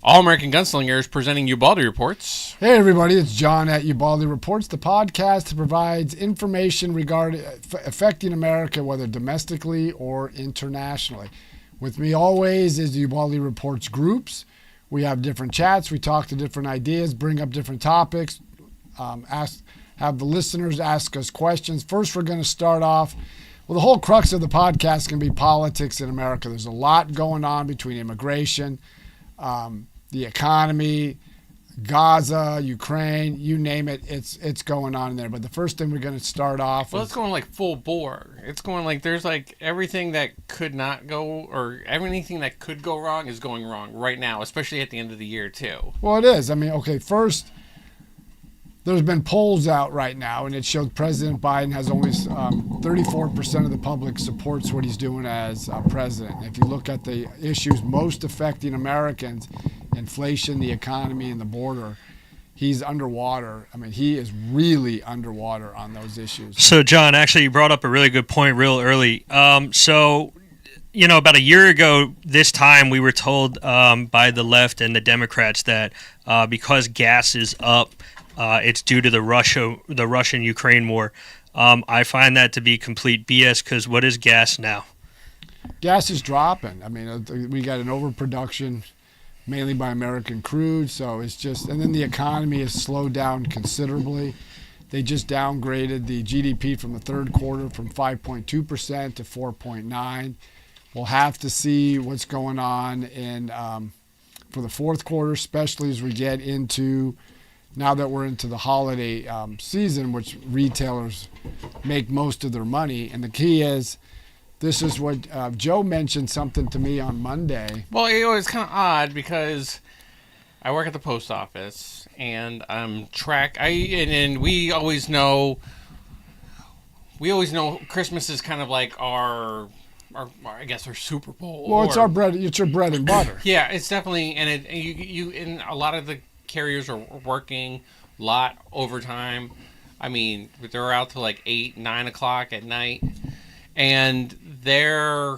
All American Gunslingers presenting Ubaldi Reports. Hey everybody, it's John at Ubaldi Reports, the podcast that provides information regarding affecting America, whether domestically or internationally. With me always is the Ubaldi Reports groups. We have different chats, we talk to different ideas, bring up different topics, have the listeners ask us questions. First, we're going to start off. Well, the whole crux of the podcast can be politics in America. There's a lot going on between immigration, the economy, Gaza, Ukraine, you name it, it's going on in there. But the first thing we're going to start off Well, it's going like full bore. It's going like there's like everything that could not go or everything that could go wrong is going wrong right now, especially at the end of the year too. Well, it is. I mean, okay, first, there's been polls out right now, and it showed President Biden has only 34% of the public supports what he's doing as president. If you look at the issues most affecting Americans, inflation, the economy, and the border, he's underwater. I mean, he is really underwater on those issues. So, John, actually, you brought up a really good point real early. About a year ago this time, we were told by the left and the Democrats that because gas is up, it's due to the Russian-Ukraine war. I find that to be complete BS because what is gas now? Gas is dropping. I mean, we got an overproduction mainly by American crude, so it's just, and then the economy has slowed down considerably. They just downgraded the GDP from the third quarter from 5.2% to 4.9%. We'll have to see what's going on for the fourth quarter, especially as we get into, now that we're into the holiday season, which retailers make most of their money. And the key is, this is what Joe mentioned something to me on Monday. Well, it's kind of odd because I work at the post office and and we always know Christmas is kind of like our I guess our Super Bowl. Well, it's your bread and butter. Yeah, it's definitely, and and a lot of the carriers are working a lot overtime. I mean, they're out to like 8, 9 o'clock at night. And there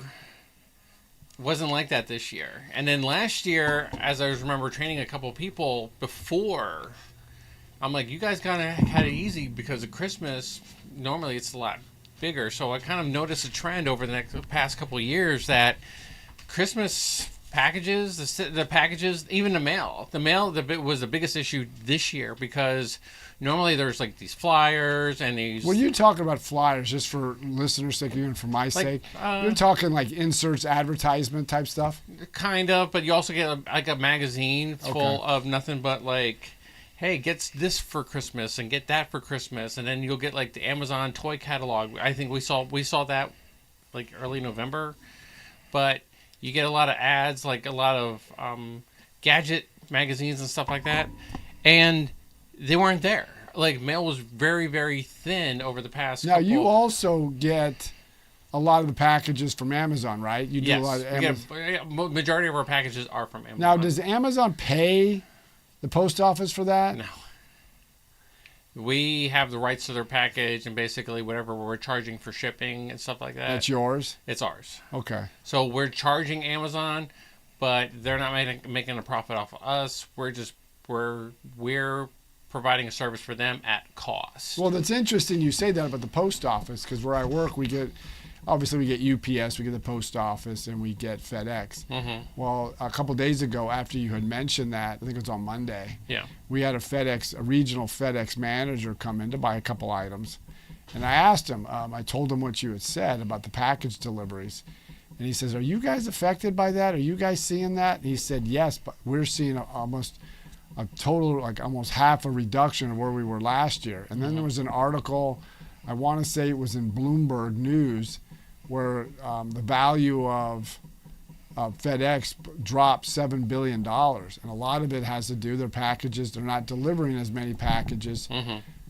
wasn't like that this year. And then last year, as I remember training a couple of people before, I'm like, you guys kind of had it easy because of Christmas. Normally it's a lot bigger. So I kind of noticed a trend over the past couple of years that Christmas packages, the packages, even the mail was the biggest issue this year because normally there's like these flyers and these. When you're talking about flyers, just for listeners' sake, even for my sake, you're talking like inserts, advertisement type stuff? Kind of, but you also get a magazine full of nothing but like, hey, get this for Christmas and get that for Christmas. And then you'll get like the Amazon toy catalog. I think we saw that like early November. But you get a lot of ads, like a lot of gadget magazines and stuff like that. And they weren't there. Like, mail was very, very thin over the past Now, you also get a lot of the packages from Amazon, right? You do yes, a lot of Amazon. Majority of our packages are from Amazon. Now, does Amazon pay the post office for that? No. We have the rights to their package, and basically whatever we're charging for shipping and stuff like that. That's yours? It's ours. Okay. So we're charging Amazon, but they're not making a profit off of us. We're providing a service for them at cost. Well, that's interesting you say that about the post office, because where I work, we get UPS, we get the post office, and we get FedEx. Mm-hmm. Well, a couple days ago, after you had mentioned that, I think it was on Monday, yeah, we had a regional FedEx manager come in to buy a couple items. And I asked him, I told him what you had said about the package deliveries. And he says, are you guys affected by that? Are you guys seeing that? And he said, yes, but we're seeing almost a total, like almost half a reduction of where we were last year. And then there was an article, I want to say it was in Bloomberg News, where the value of FedEx dropped $7 billion. And a lot of it has to do with their packages. They're not delivering as many packages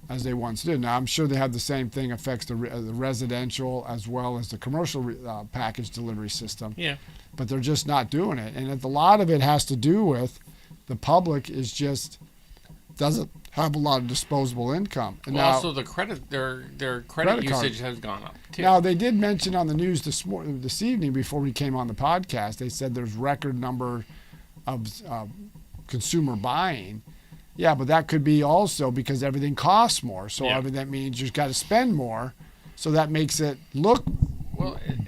as they once did. Now, I'm sure they have the same thing affects the residential as well as the commercial package delivery system. Yeah. But they're just not doing it. And a lot of it has to do with the public doesn't have a lot of disposable income. And well, now, also the their credit usage has gone up too. Now, they did mention on the news this evening before we came on the podcast, they said there's record number of consumer buying. Yeah, but that could be also because everything costs more. So that means you've got to spend more. So that makes it look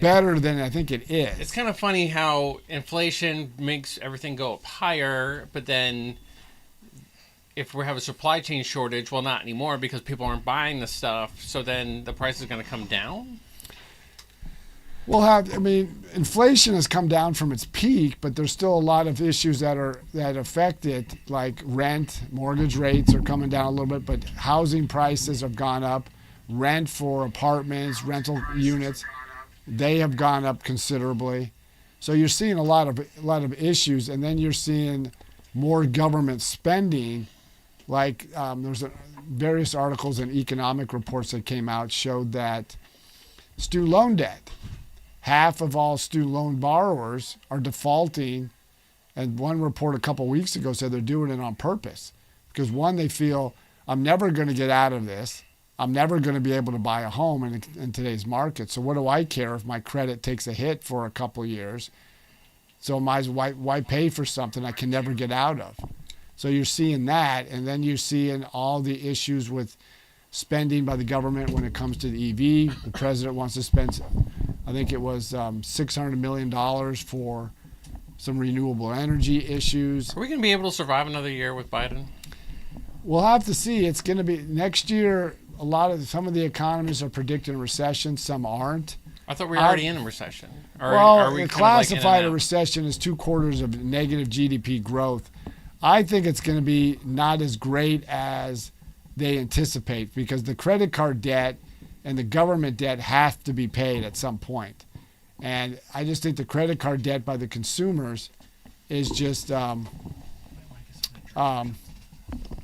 better than I think it is. It's kind of funny how inflation makes everything go up higher, but then if we have a supply chain shortage, well, not anymore because people aren't buying the stuff. So then the price is going to come down. Inflation has come down from its peak, but there's still a lot of issues that affect it, like rent, mortgage rates are coming down a little bit, but housing prices have gone up. Rent for apartments, rental units, they have gone up considerably. So you're seeing a lot of issues, and then you're seeing more government spending. Like there's various articles and economic reports that came out showed that student loan debt. Half of all student loan borrowers are defaulting, and one report a couple weeks ago said they're doing it on purpose because, one, they feel, I'm never going to get out of this. I'm never going to be able to buy a home in today's market. So what do I care if my credit takes a hit for a couple years? So why pay for something I can never get out of? So you're seeing that, and then you're seeing all the issues with spending by the government when it comes to the EV. The president wants to spend, I think it was $600 million for some renewable energy issues. Are we going to be able to survive another year with Biden? We'll have to see. It's going to be next year. Some of the economists are predicting a recession. Some aren't. I thought we were already in a recession. They classified a recession as 2 quarters of negative GDP growth. I think it's going to be not as great as they anticipate because the credit card debt and the government debt have to be paid at some point. And I just think the credit card debt by the consumers is just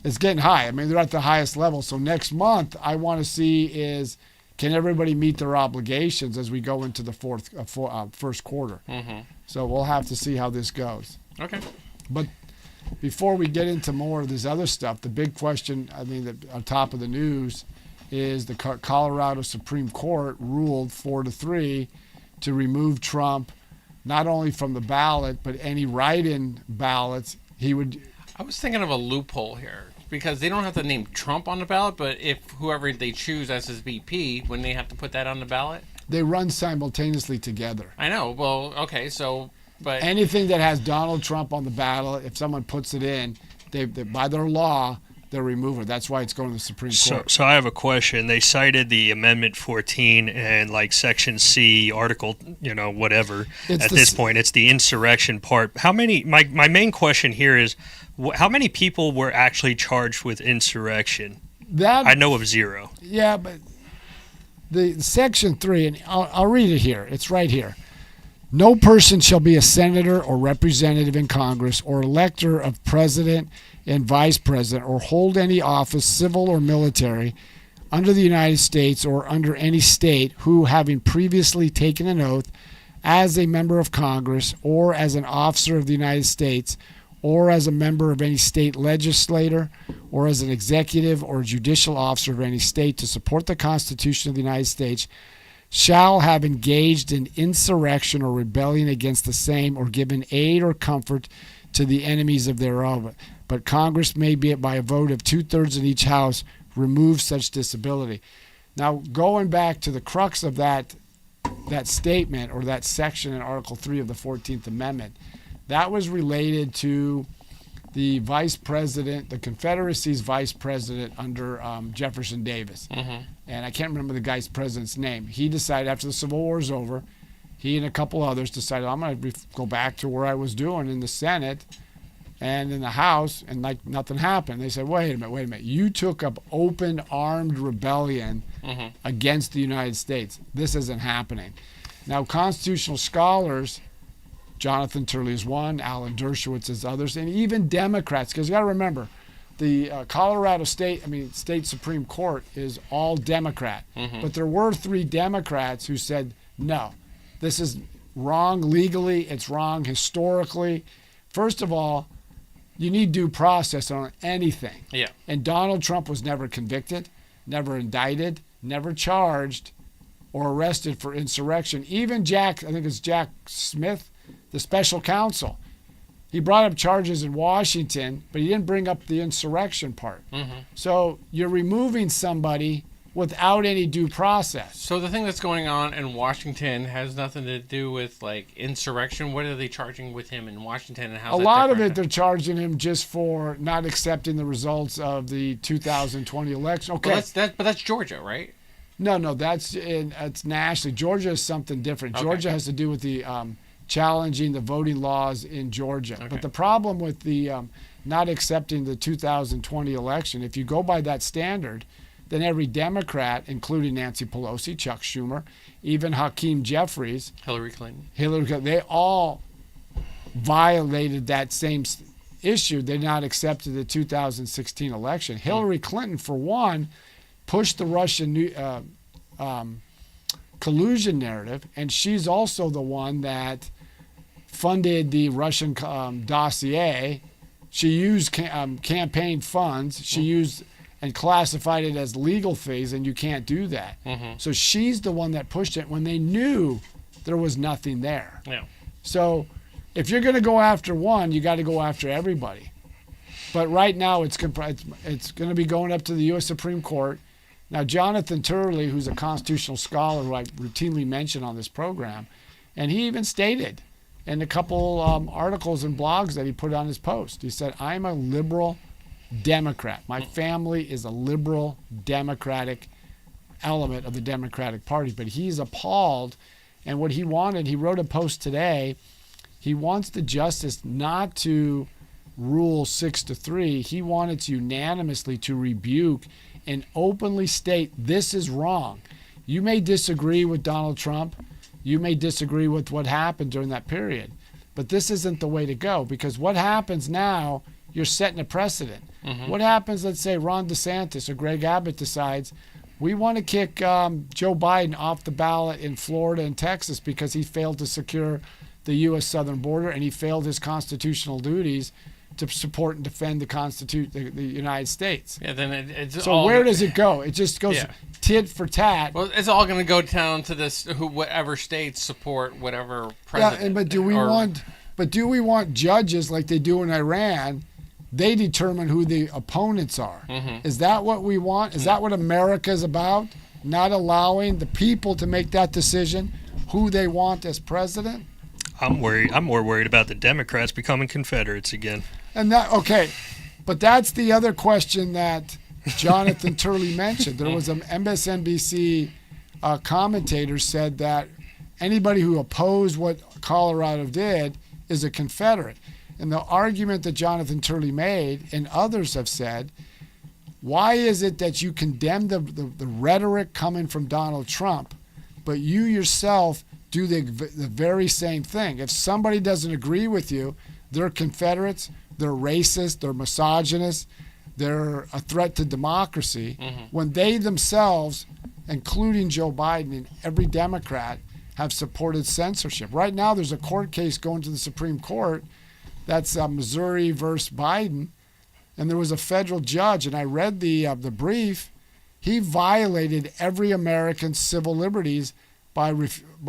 it's getting high. I mean, they're at the highest level. So next month, I want to see is can everybody meet their obligations as we go into the first quarter. Mm-hmm. So we'll have to see how this goes. Okay. But before we get into more of this other stuff, the big question, on top of the news, is the Colorado Supreme Court ruled 4-3 to remove Trump, not only from the ballot, but any write-in ballots. I was thinking of a loophole here because they don't have to name Trump on the ballot, but if whoever they choose as his VP, when they have to put that on the ballot? They run simultaneously together. I know. Well, okay, so... But anything that has Donald Trump on the ballot, if someone puts it in, they by their law, they'll remove it. That's why it's going to the Supreme Court. So I have a question. They cited the Amendment 14 and like Section C, Article, whatever. At this point, it's the insurrection part. How many? My main question here is, how many people were actually charged with insurrection? I know of 0. Yeah, but the Section 3, and I'll read it here. It's right here. No person shall be a senator or representative in Congress or elector of president and vice president or hold any office, civil or military, under the United States or under any state who, having previously taken an oath as a member of Congress or as an officer of the United States or as a member of any state legislature or as an executive or judicial officer of any state to support the Constitution of the United States, shall have engaged in insurrection or rebellion against the same or given aid or comfort to the enemies of thereof. But Congress may, be by a vote of 2/3 in each house, remove such disability. Now, going back to the crux of that statement or that section in Article 3 of the 14th Amendment, that was related to the vice president, the Confederacy's vice president under Jefferson Davis. Mm-hmm. And I can't remember the guy's president's name. He decided after the Civil War is over, he and a couple others decided, I'm going to go back to where I was doing in the Senate and in the House, and like nothing happened. They said, wait a minute. You took up open armed rebellion against the United States. This isn't happening. Now, constitutional scholars, Jonathan Turley is one, Alan Dershowitz is others, and even Democrats, because you got to remember, the Colorado State Supreme Court is all Democrat. Mm-hmm. But there were 3 Democrats who said, no, this is wrong legally, it's wrong historically. First of all, you need due process on anything. Yeah. And Donald Trump was never convicted, never indicted, never charged or arrested for insurrection. Even Jack Smith, the special counsel, He brought up charges in Washington, but he didn't bring up the insurrection part. So you're removing somebody without any due process. So the thing that's going on in Washington has nothing to do with like insurrection. What are they charging with him in Washington, and how's A that lot of different? it, they're charging him just for not accepting the results of the 2020 election. Okay, Well, but that's Georgia, right? no, it's nationally. Georgia is something different. Okay. Georgia has to do with the challenging the voting laws in Georgia. Okay. But the problem with the not accepting the 2020 election, if you go by that standard, then every Democrat, including Nancy Pelosi, Chuck Schumer, even Hakeem Jeffries, Hillary Clinton. they all violated that same issue. They not accepted the 2016 election. Hillary Clinton, for one, pushed the Russian collusion narrative, and she's also the one that funded the Russian dossier. She used campaign funds. She used and classified it as legal fees, and you can't do that. So she's the one that pushed it when they knew there was nothing there. Yeah. So if you're going to go after one, you got to go after everybody. But right now it's going to be going up to the U.S. Supreme Court. Now, Jonathan Turley, who's a constitutional scholar who I routinely mention on this program, and he even stated in a couple articles and blogs that he put on his post, he said, I'm a liberal Democrat. My family is a liberal Democratic element of the Democratic Party. But he's appalled. And what he wanted, he wrote a post today, he wants the justice not to rule 6-3. He wanted to unanimously to rebuke and openly state this is wrong. You may disagree with Donald Trump. You may disagree with what happened during that period. But this isn't the way to go, because what happens now, you're setting a precedent. What happens, let's say Ron DeSantis or Greg Abbott decides, we want to kick Joe Biden off the ballot in Florida and Texas because he failed to secure the U.S. southern border and he failed his constitutional duties to support and defend the United States. Yeah. Then it's So all where does it go? It just goes Yeah. tit for tat. Well, it's all going to go down to this: whatever states support whatever president. But do we want judges like they do in Iran? They determine who the opponents are. Is that what we want? Is that what America is about? Not allowing the people to make that decision, who they want as president? I'm worried. I'm more worried about the Democrats becoming Confederates again. And that, okay, but that's the other question that Jonathan Turley mentioned. There was an MSNBC commentator said that anybody who opposed what Colorado did is a Confederate. And the argument that Jonathan Turley made, and others have said, why is it that you condemn the rhetoric coming from Donald Trump, but you yourself do the very same thing? If somebody doesn't agree with you, they're Confederates, they're racist, they're misogynist, they're a threat to democracy, when they themselves, including Joe Biden and every Democrat, have supported censorship. Right now there's a court case going to the Supreme Court. That's Missouri versus Biden. And there was a federal judge, and I read the brief. He violated every American's civil liberties by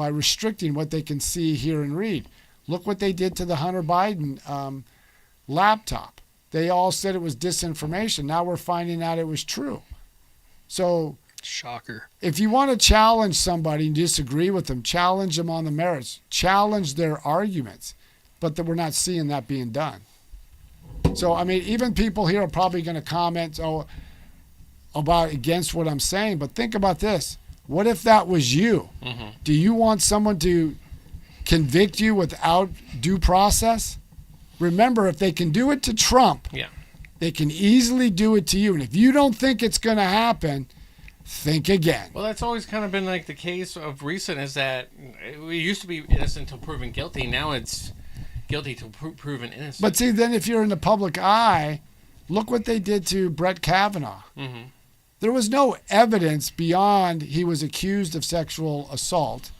restricting what they can see, hear, and read. Look what they did to the Hunter Biden laptop. They all said it was disinformation. Now we're finding out it was true. So Shocker. if you want to challenge somebody and disagree with them, challenge them on the merits. Challenge their arguments. But that we're not seeing that being done. So, I mean, even people here are probably going to comment against what I'm saying. But think about this. What if that was you? Do you want someone to convict you without due process? Remember, if they can do it to Trump, they can easily do it to you. And if you don't think it's going to happen, think again. Well, that's always kind of been like the case of recent, is that we used to be innocent until proven guilty. Now it's guilty till proven innocent. But see, then if you're in the public eye, look what they did to Brett Kavanaugh. There was no evidence beyond he was accused of sexual assault.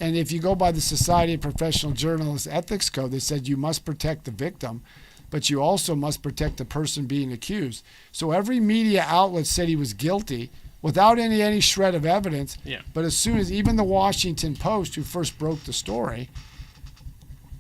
And if you go by the Society of Professional Journalists Ethics Code, they said you must protect the victim, but you also must protect the person being accused. So every media outlet said he was guilty without any shred of evidence. But as soon as even the Washington Post, who first broke the story,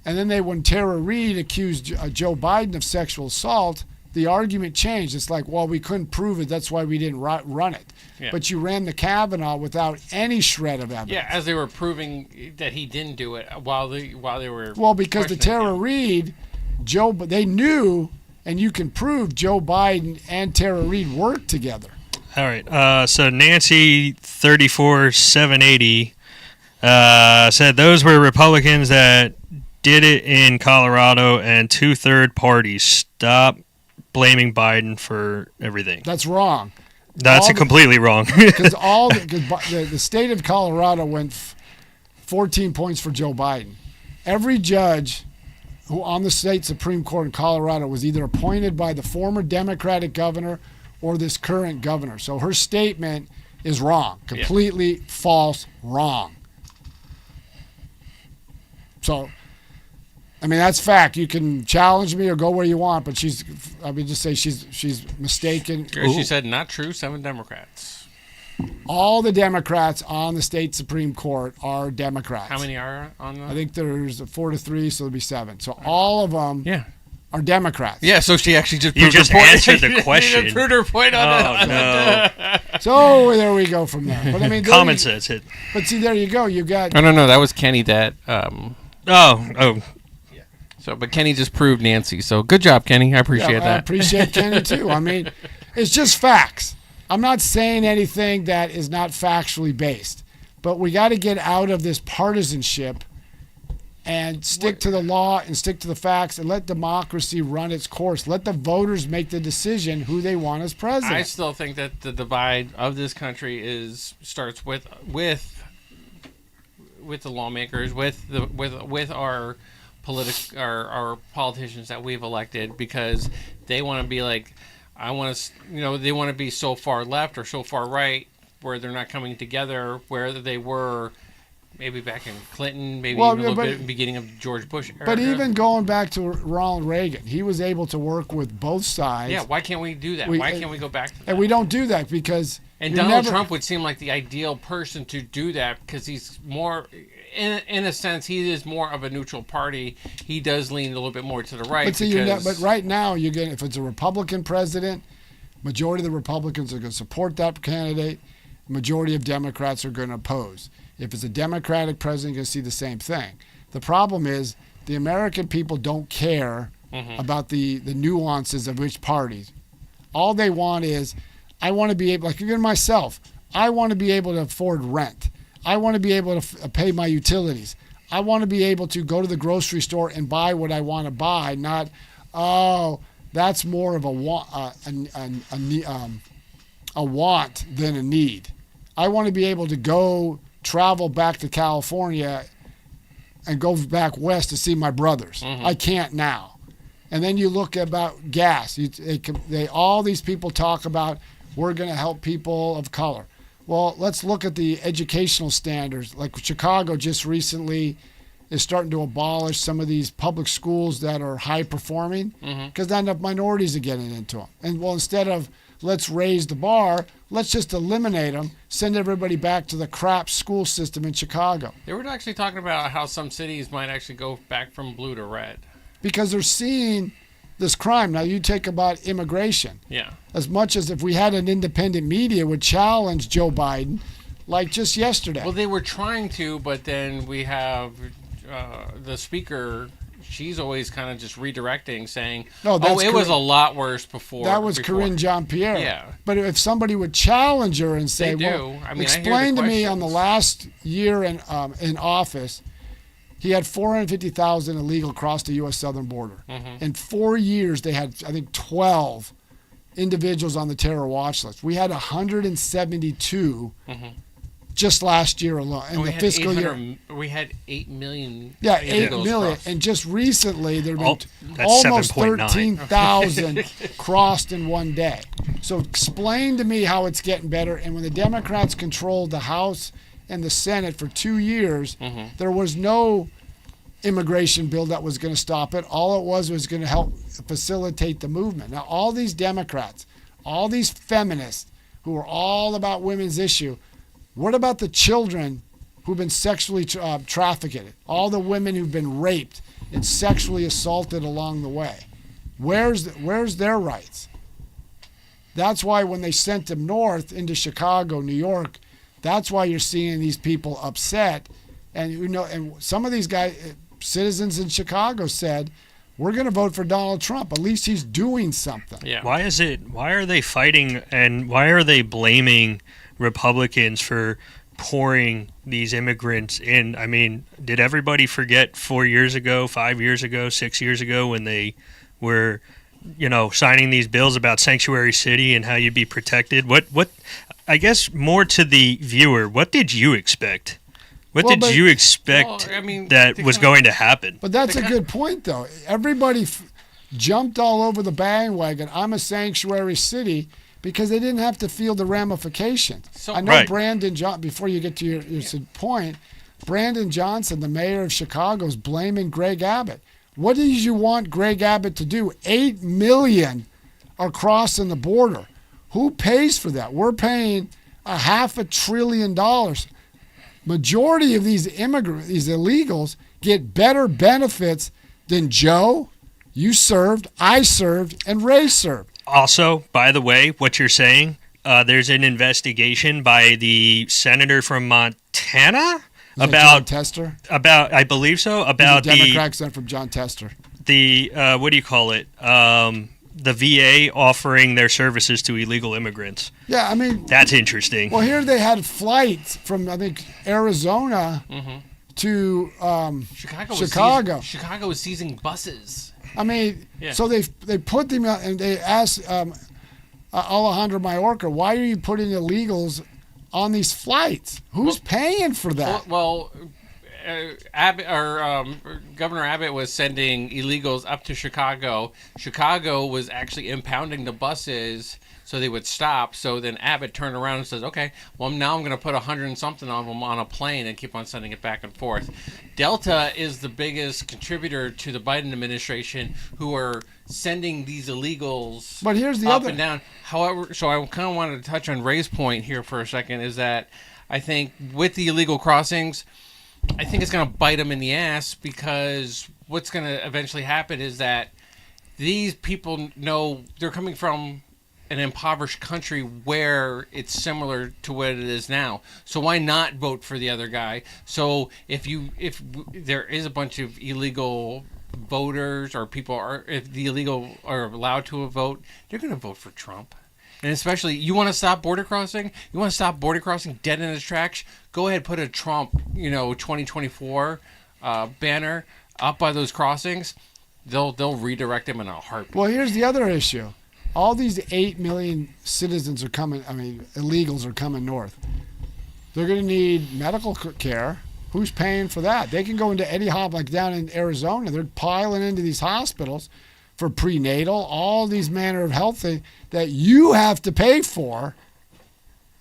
And then when Tara Reade accused Joe Biden of sexual assault, the argument changed. It's like, well, we couldn't prove it. That's why we didn't run it. Yeah. But you ran the Kavanaugh without any shred of evidence. Yeah, as they were proving that he didn't do it while they were. Well, because the Tara Reade, they knew, and you can prove Joe Biden and Tara Reade worked together. All right. So Nancy 34780 said those were Republicans that did it in Colorado and 2 third parties. Stop blaming Biden for everything. That's wrong. That's completely wrong. Because the state of Colorado went 14 points for Joe Biden. Every judge who on the state Supreme Court in Colorado was either appointed by the former Democratic governor or this current governor. So her statement is wrong. Completely false, wrong. So, I mean, that's fact. You can challenge me or go where you want, but she's mistaken. She said, not true, 7 Democrats. All the Democrats on the state Supreme Court are Democrats. How many are on the? I think there's 4 to 3, so there'll be 7. So all of them are Democrats. Yeah, so she actually just proved her point. Answered the question. You proved her point on that. No. So there we go from there. But I mean, common sense hit. But see, there you go. You got. No, that was Kenny that. Oh. So, but Kenny just proved Nancy. So good job, Kenny. I appreciate that. I appreciate Kenny too. I mean, it's just facts. I'm not saying anything that is not factually based, but we got to get out of this partisanship and stick to the law and stick to the facts and let democracy run its course. Let the voters make the decision who they want as president. I still think that the divide of this country starts with the lawmakers, with our our politicians that we've elected, because they want to be like, they want to be so far left or so far right where they're not coming together where they were maybe back in Clinton, maybe even a little bit in the beginning of George Bush era. But even going back to Ronald Reagan, he was able to work with both sides. Yeah, why can't we do that? Why can't we go back to that? And we don't do that because... And Donald Trump would seem like the ideal person to do that because he's more... In a sense, he is more of a neutral party. He does lean a little bit more to the right. But right now, if it's a Republican president, majority of the Republicans are going to support that candidate. Majority of Democrats are going to oppose. If it's a Democratic president, you're going to see the same thing. The problem is the American people don't care about the nuances of which parties. All they want is, I want to be able, like even myself, I want to be able to afford rent. I want to be able to pay my utilities. I want to be able to go to the grocery store and buy what I want to buy, not, that's more of a want than a need. I want to be able to go travel back to California and go back west to see my brothers. I can't now. And then you look about gas. All these people talk about, we're going to help people of color. Well, let's look at the educational standards. Like Chicago just recently is starting to abolish some of these public schools that are high performing because then the minorities are getting into them. And well, instead of let's raise the bar, let's just eliminate them, send everybody back to the crap school system in Chicago. They were actually talking about how some cities might actually go back from blue to red. Because they're seeing this crime. Now you take about immigration. Yeah. As much as if we had an independent media would challenge Joe Biden, like just yesterday. Well, they were trying to, but then we have the speaker. She's always kind of just redirecting, saying, it was a lot worse before. That was Corinne Jean-Pierre. Yeah. But if somebody would challenge her and say, explain to me on the last year in office, he had 450,000 illegal cross the U.S. southern border. In 4 years, they had, I think, 12 individuals on the terror watch list. We had 172 just last year alone. In the fiscal year. We had 8 million. Yeah, 8 million. Crossed. And just recently, there have been almost 13,000 crossed in one day. So explain to me how it's getting better. And when the Democrats controlled the House and the Senate for 2 years, there was no immigration bill that was going to stop it. All it was going to help facilitate the movement. Now, all these Democrats, all these feminists who are all about women's issue, what about the children who've been sexually trafficked? All the women who've been raped and sexually assaulted along the way. Where's their rights? That's why when they sent them north into Chicago, New York, that's why you're seeing these people upset. And and some of these guys, citizens in Chicago, said, "We're going to vote for Donald Trump. At least he's doing something." Yeah. Why are they fighting, and why are they blaming Republicans for pouring these immigrants in? I mean, did everybody forget 4 years ago, 5 years ago, 6 years ago when they were, signing these bills about sanctuary city and how you'd be protected? What I guess more to the viewer, what did you expect? What did you expect that was going to happen? But that's a good point, though. Everybody jumped all over the bandwagon. I'm a sanctuary city because they didn't have to feel the ramifications. So, I know right. Brandon Johnson, before you get to your point, Brandon Johnson, the mayor of Chicago, is blaming Greg Abbott. What did you want Greg Abbott to do? 8 million are crossing the border. Who pays for that? We're paying $500 billion. Majority of these immigrants, these illegals, get better benefits than Joe, you served, I served, and Ray served. Also, by the way, what you're saying, there's an investigation by the senator from Montana John Tester. I believe so, about the Democrat sent from John Tester. The what do you call it? The VA offering their services to illegal immigrants. Yeah, I mean, that's interesting. Well, here they had flights from, I think, Arizona to Chicago. Chicago was seizing buses. I mean, so they put them out, and they asked Alejandro Mayorkas, why are you putting illegals on these flights? Who's paying for that? Well, Abbott, Governor Abbott was sending illegals up to Chicago. Chicago was actually impounding the buses so they would stop. So then Abbott turned around and says, okay, well, now I'm going to put 100 and something of them on a plane and keep on sending it back and forth. Delta is the biggest contributor to the Biden administration, who are sending these illegals but here's the up other and down. However, so I kind of wanted to touch on Ray's point here for a second, is that I think with the illegal crossings, I think it's going to bite them in the ass, because what's going to eventually happen is that these people know they're coming from an impoverished country where it's similar to what it is now. So why not vote for the other guy? So if there is a bunch of illegal voters, or if the illegal are allowed to vote, they're going to vote for Trump. And especially, you want to stop border crossing? You want to stop border crossing dead in its tracks? Go ahead, put a Trump, 2024 banner up by those crossings. They'll redirect them in a heartbeat. Well, here's the other issue. All these 8 million citizens illegals are coming north. They're going to need medical care. Who's paying for that? They can go into any hop, like down in Arizona. They're piling into these hospitals for prenatal, all these manner of health things that you have to pay for,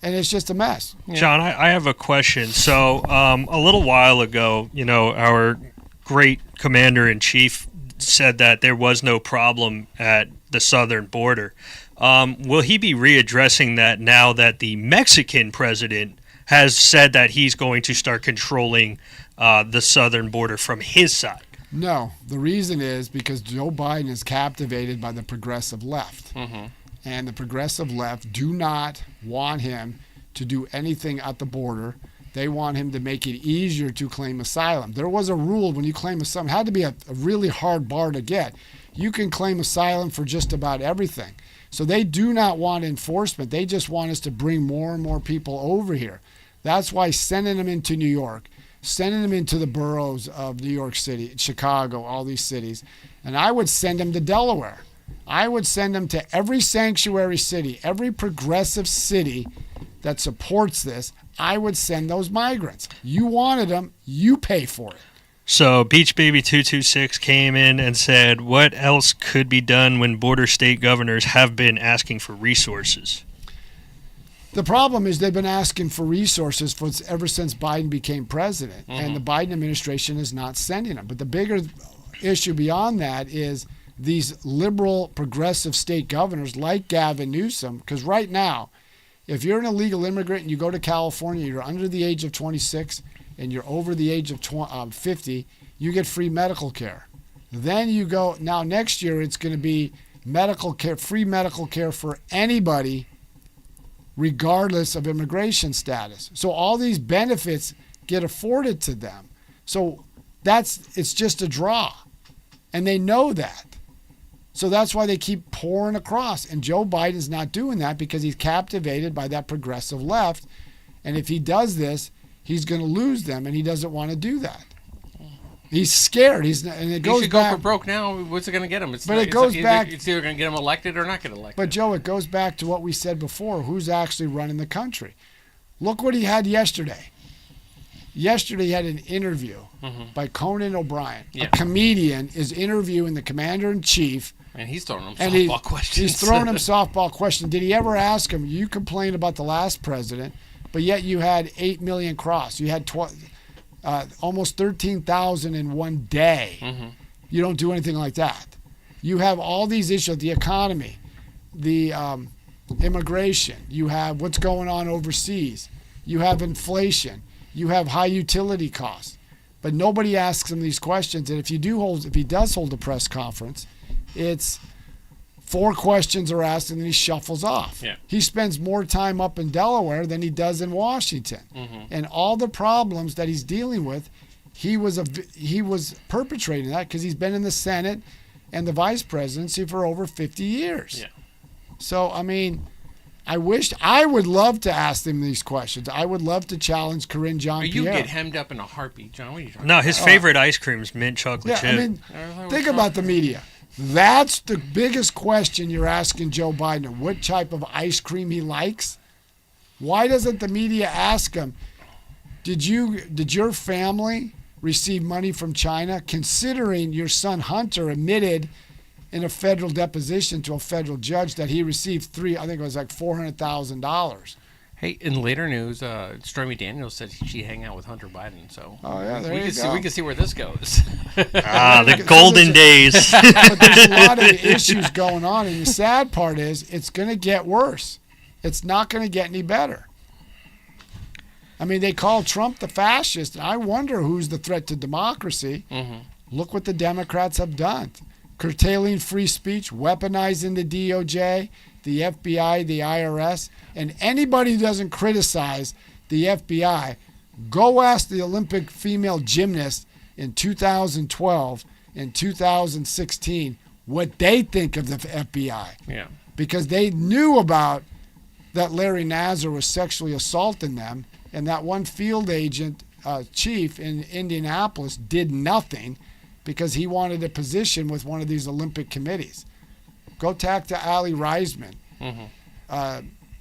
and it's just a mess. Yeah. John, I have a question. So a little while ago, our great commander-in-chief said that there was no problem at the southern border. Will he be readdressing that now that the Mexican president has said that he's going to start controlling the southern border from his side? No. The reason is because Joe Biden is captivated by the progressive left. Mm-hmm. And the progressive left do not want him to do anything at the border. They want him to make it easier to claim asylum. There was a rule when you claim asylum. It had to be a really hard bar to get. You can claim asylum for just about everything. So they do not want enforcement. They just want us to bring more and more people over here. That's why sending them into New York, sending them into the boroughs of New York City, Chicago, all these cities. And I would send them to Delaware. I would send them to every sanctuary city, every progressive city that supports this. I would send those migrants. You wanted them, you pay for it. So Beach Baby 226 came in and said, what else could be done when border state governors have been asking for resources? The problem is they've been asking for resources ever since Biden became president, and the Biden administration is not sending them. But the bigger issue beyond that is these liberal progressive state governors like Gavin Newsom, because right now, if you're an illegal immigrant and you go to California, you're under the age of 26 and you're over the age of 50, you get free medical care. Then you go, now next year it's going to be medical care, free medical care for anybody regardless of immigration status. So all these benefits get afforded to them. So it's just a draw. And they know that. So that's why they keep pouring across. And Joe Biden's not doing that because he's captivated by that progressive left. And if he does this, he's going to lose them, and he doesn't want to do that. He's scared. He should go for broke now. What's it going to get him? It's either going to get him elected or not get elected. But Joe, it goes back to what we said before. Who's actually running the country? Look what he had yesterday. Yesterday he had an interview by Conan O'Brien. Yeah. A comedian is interviewing the commander-in-chief. And he's throwing him softball questions. He's throwing him softball questions. Did he ever ask him, you complained about the last president, but yet you had 8 million crossed. You had almost 13,000 in one day. You don't do anything like that. You have all these issues, the economy, the immigration. You have what's going on overseas. You have inflation. You have high utility costs. But nobody asks him these questions. And if he does hold a press conference, it's 4 questions are asked and then he shuffles off. Yeah. He spends more time up in Delaware than he does in Washington. And all the problems that he's dealing with, he was perpetrating that because he's been in the Senate and the vice presidency for over 50 years. Yeah. So, I mean, I would love to ask him these questions. I would love to challenge Corinne Jean-Pierre. You get hemmed up in a heartbeat, John. What are you talking No, about? his favorite ice cream is mint chocolate chip. I mean, think about the media. That's the biggest question you're asking Joe Biden. What type of ice cream he likes? Why doesn't the media ask him, did your family receive money from China, considering your son Hunter admitted in a federal deposition to a federal judge that he received $400,000. Hey, in later news, Stormy Daniels said she'd hang out with Hunter Biden. So we can see where this goes. The golden days. But there's a lot of issues going on, and the sad part is it's going to get worse. It's not going to get any better. I mean, they call Trump the fascist, and I wonder who's the threat to democracy. Look what the Democrats have done. Curtailing free speech, weaponizing the DOJ, the FBI, the IRS, and anybody who doesn't criticize the FBI, go ask the Olympic female gymnast in 2012 and 2016 what they think of the FBI. Yeah. Because they knew about that Larry Nassar was sexually assaulting them, and that one field agent chief in Indianapolis did nothing because he wanted a position with one of these Olympic committees. Go talk to Ali Reisman,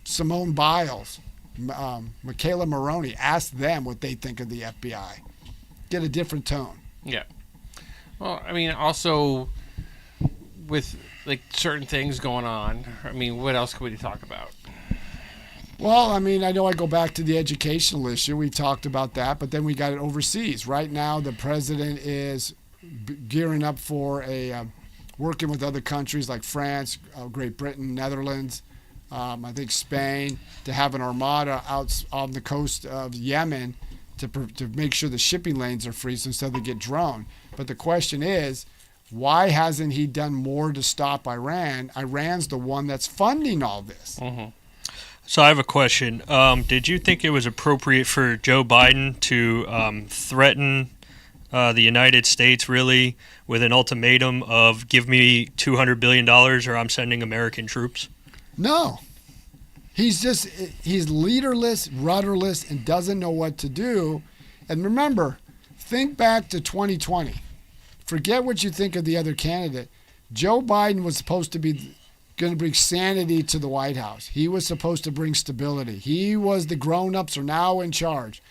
Simone Biles, Michaela Maroney. Ask them what they think of the FBI. Get a different tone. Yeah. Well, I mean, also with like certain things going on, I mean, what else could we talk about? Well, I mean, I know I go back to the educational issue. We talked about that, but then we got it overseas. Right now, the president is gearing up for working with other countries like France, Great Britain, Netherlands, I think Spain, to have an armada out on the coast of Yemen to make sure the shipping lanes are free so they get droned. But the question is, why hasn't he done more to stop Iran? Iran's the one that's funding all this. So I have a question. Did you think it was appropriate for Joe Biden to threaten the United States really with an ultimatum of give me $200 billion or I'm sending American troops? No. He's leaderless, rudderless, and doesn't know what to do. And remember, think back to 2020. Forget what you think of the other candidate. Joe Biden was supposed to be going to bring sanity to the White House. He was supposed to bring stability. He was the grown-ups are now in charge.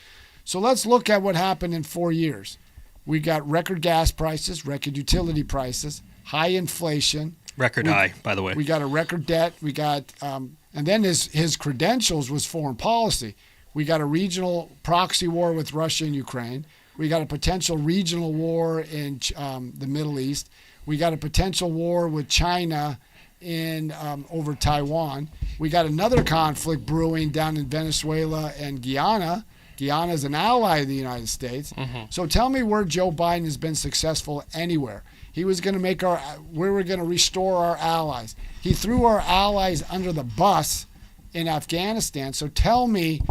So let's look at what happened in 4 years. We got record gas prices, record utility prices, high inflation. Record high, by the way. We got a record debt. We got, and then his credentials was foreign policy. We got a regional proxy war with Russia and Ukraine. We got a potential regional war in the Middle East. We got a potential war with China in over Taiwan. We got another conflict brewing down in Venezuela and Guyana. Guyana is an ally of the United States. So tell me where Joe Biden has been successful anywhere. He was going to we were going to restore our allies. He threw our allies under the bus in Afghanistan. So tell me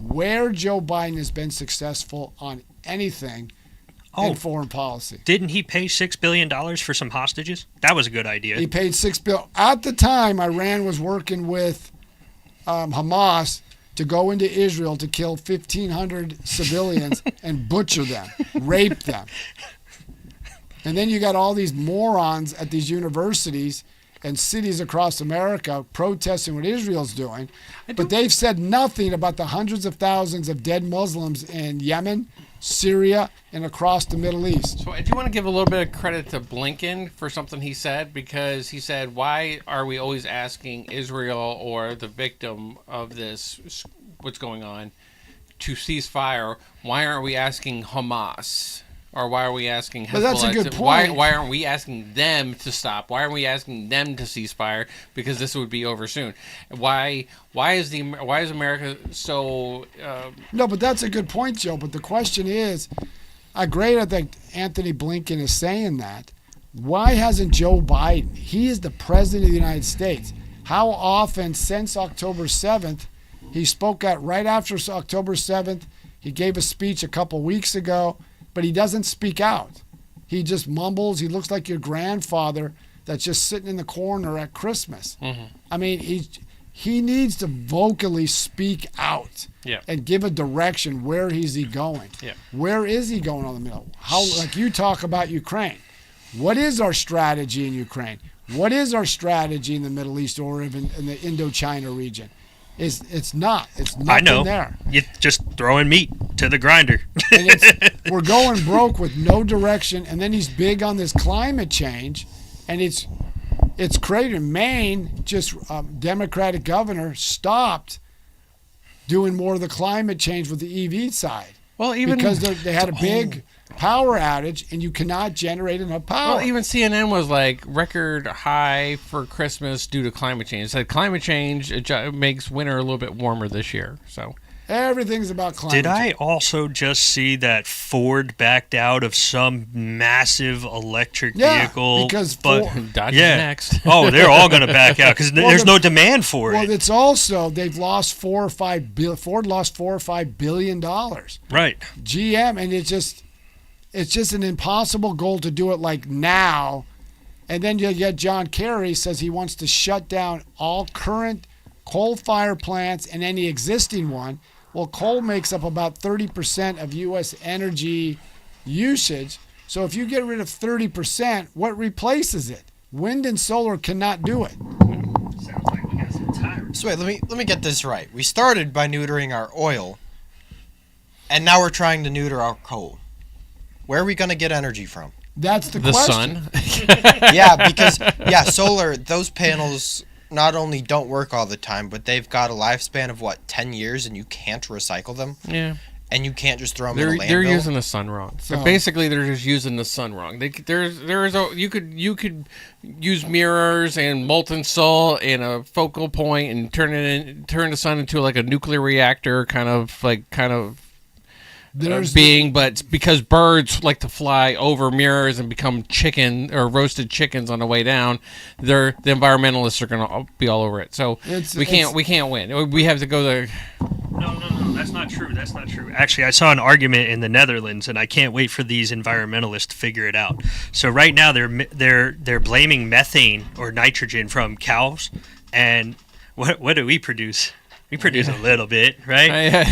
where Joe Biden has been successful on anything in foreign policy. Didn't he pay $6 billion for some hostages? That was a good idea. He paid $6 billion. At the time, Iran was working with Hamas to go into Israel to kill 1,500 civilians and butcher them, rape them. And then you got all these morons at these universities and cities across America protesting what Israel's doing. But they've said nothing about the hundreds of thousands of dead Muslims in Yemen, Syria, and across the Middle East. So I do want to give a little bit of credit to Blinken for something he said, because he said, why are we always asking Israel or the victim of this, what's going on, to cease fire? Why aren't we asking Hamas? Or why are we asking Hezbollah? But that's a good point. Why aren't we asking them to stop? Why aren't we asking them to cease fire? Because this would be over soon. Why is America so? No, but that's a good point, Joe. But the question is, I think Anthony Blinken is saying that. Why hasn't Joe Biden? He is the president of the United States. How often since October 7th? He spoke out right after October 7th. He gave a speech a couple weeks ago. But he doesn't speak out. He just mumbles. He looks like your grandfather that's just sitting in the corner at Christmas. Mm-hmm. I mean, he needs to vocally speak out and give a direction. Where is he going? Yeah. Where is he going on the middle? Like you talk about Ukraine. What is our strategy in Ukraine? What is our strategy in the Middle East or even in the Indochina region? It's not. It's nothing I know. There. You're just throwing meat to the grinder. And we're going broke with no direction. And then he's big on this climate change, and it's crazy. Maine, just Democratic governor, stopped doing more of the climate change with the EV side. Well, even because they had a big power outage, and you cannot generate enough power. Well, even CNN was like record high for Christmas due to climate change. It said climate change makes winter a little bit warmer this year. So everything's about climate change. Did I also just see that Ford backed out of some massive electric vehicle? Because Dodge is next. Oh, they're all going to back out because there's no demand for it. Well, it's also they've lost Ford lost $4 or $5 billion. Right. GM, and it's just an impossible goal to do it like now. And then you get John Kerry says he wants to shut down all current coal-fired plants and any existing one. Well, coal makes up about 30% of U.S. energy usage. So if you get rid of 30%, what replaces it? Wind and solar cannot do it. Sounds like we got some time. So wait, let me get this right. We started by neutering our oil, and now we're trying to neuter our coal. Where are we going to get energy from? That's the The question. sun. Yeah, because solar, those panels not only don't work all the time, but they've got a lifespan of 10 years, and you can't recycle them. Yeah. And you can't just throw them in a landfill. They're using the sun wrong. So basically, they're just using the sun wrong. You could use mirrors and molten salt and a focal point and turn the sun into like a nuclear reactor kind of being, but because birds like to fly over mirrors and become chicken or roasted chickens on the way down, the environmentalists are going to be all over it. So we can't win. We have to go there. No, that's not true. That's not true. Actually, I saw an argument in the Netherlands, and I can't wait for these environmentalists to figure it out. So right now they're blaming methane or nitrogen from cows, and what do we produce? We produce a little bit, right?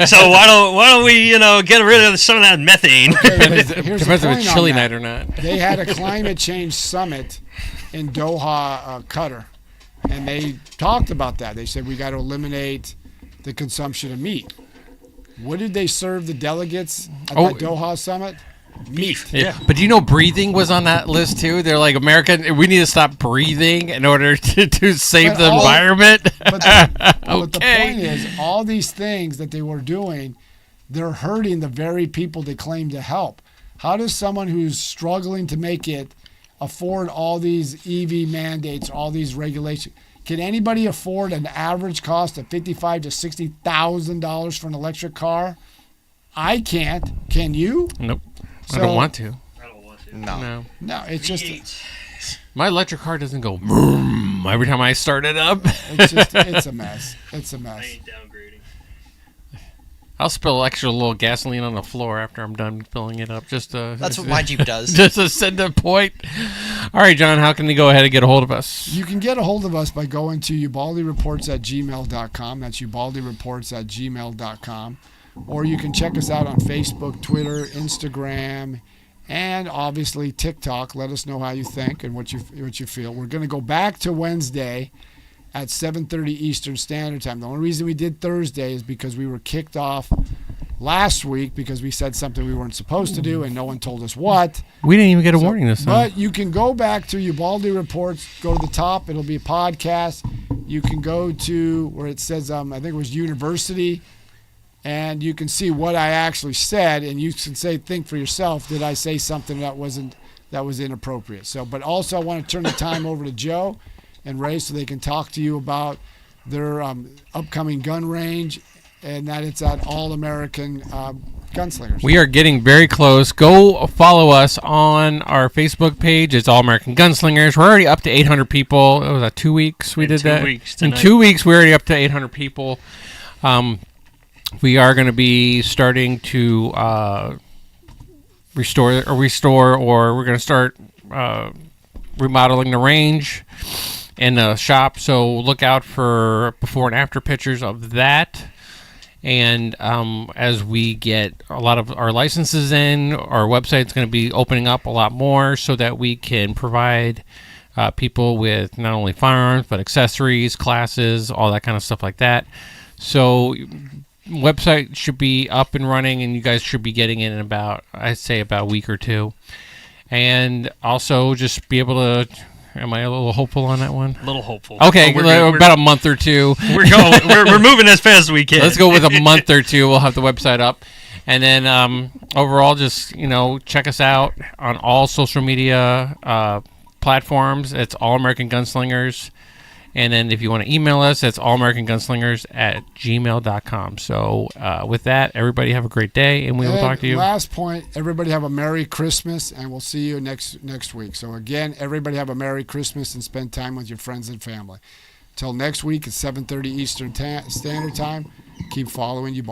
So why don't we get rid of some of that methane? Depends if it's chilly night or not. They had a climate change summit in Doha, Qatar, and they talked about that. They said we got to eliminate the consumption of meat. What did they serve the delegates at the Doha summit? Meat. Yeah. But do you know breathing was on that list too? They're like, America, we need to stop breathing in order to save the environment. But the point is, all these things that they were doing, they're hurting the very people they claim to help. How does someone who's struggling to make it afford all these EV mandates, all these regulations? Can anybody afford an average cost of $55,000 to $60,000 for an electric car? I can't. Can you? Nope. I don't want to. No. No, it's just My electric car doesn't go vroom every time I start it up. it's a mess. It's a I mess. ain't downgrading. I'll spill extra little gasoline on the floor after I'm done filling it up. That's what my Jeep does. Just to send a point. All right, John, how can they go ahead and get a hold of us? You can get a hold of us by going to ubaldireports@gmail.com. That's ubaldireports@gmail.com. Or you can check us out on Facebook, Twitter, Instagram, and obviously TikTok. Let us know how you think and what you feel. We're going to go back to Wednesday at 7:30 Eastern Standard Time. The only reason we did Thursday is because we were kicked off last week because we said something we weren't supposed to do and no one told us what. We didn't even get a warning this time. But you can go back to Ubaldi Reports, go to the top. It'll be a podcast. You can go to where it says, I think it was University, and you can see what I actually said, and you can think for yourself, did I say something that was inappropriate? So, but also I want to turn the time over to Joe and Ray so they can talk to you about their upcoming gun range, and that it's at All American Gunslingers. We are getting very close. Go follow us on our Facebook page. It's All American Gunslingers. We're already up to 800 people. It was that 2 weeks we did that? 2 weeks In tonight. 2 weeks, we're already up to 800 people. We are going to be starting to restore, or we're going to start remodeling the range and the shop. So look out for before and after pictures of that. And as we get a lot of our licenses in, our website's going to be opening up a lot more so that we can provide people with not only firearms but accessories, classes, all that kind of stuff like that. So website should be up and running, and you guys should be getting it in about, I'd say, about a week or two. And also just be able to, am I a little hopeful on that one? A little hopeful. Okay, But we're about a month or two. We're going. We're moving as fast as we can. Let's go with a month or two. We'll have the website up. And then overall, just, check us out on all social media platforms. It's All American Gunslingers. And then if you want to email us, it's allamericangunslingers@gmail.com. So with that, everybody have a great day, and we will talk to you. Last point, everybody have a Merry Christmas, and we'll see you next week. So again, everybody have a Merry Christmas and spend time with your friends and family. Till next week at 7:30 Eastern Standard Time, keep following you.